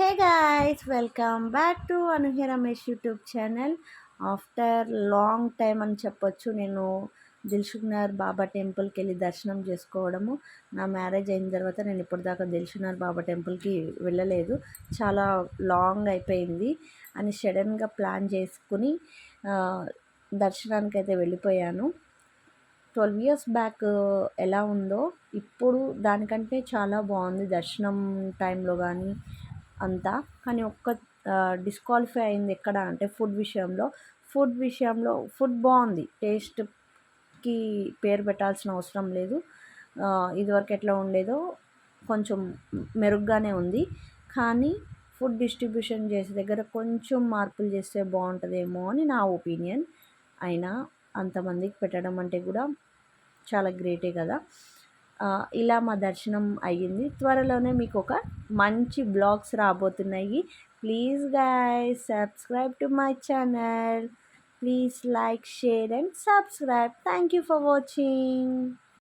Hey guys, welcome back to Anuhi Ramesh YouTube channel. After long time అని చెప్పొచ్చు. నేను దిల్సుఖ్నగర్ బాబా టెంపుల్కి వెళ్ళి దర్శనం చేసుకోవడము. నా మ్యారేజ్ అయిన తర్వాత నేను ఇప్పటిదాకా దిల్సుఖ్నగర్ బాబా టెంపుల్కి వెళ్ళలేదు. చాలా లాంగ్ అయిపోయింది అని సడన్గా ప్లాన్ చేసుకుని దర్శనానికి అయితే వెళ్ళిపోయాను. 12 ఇయర్స్ బ్యాక్ ఎలా ఉందో ఇప్పుడు దానికంటే చాలా బాగుంది దర్శనం టైంలో కానీ అంతా. కానీ ఒక్క డిస్క్వాలిఫై అయింది ఎక్కడ అంటే ఫుడ్ బాగుంది. టేస్ట్కి పేరు పెట్టాల్సిన అవసరం లేదు. ఇదివరకు ఎట్లా ఉండేదో కొంచెం మెరుగ్గానే ఉంది. కానీ ఫుడ్ డిస్ట్రిబ్యూషన్ చేసే దగ్గర కొంచెం మార్పులు చేస్తే బాగుంటుందేమో అని నా ఒపీనియన్. అయినా అంతమందికి పెట్టడం అంటే కూడా చాలా గ్రేటే కదా. ఇలా మా దర్శనం అయ్యింది. త్వరలోనే మీకు ఒక మంచి బ్లాగ్స్ రాబోతున్నాయి. Please guys subscribe to my channel. Please like, share and subscribe. Thank you for watching.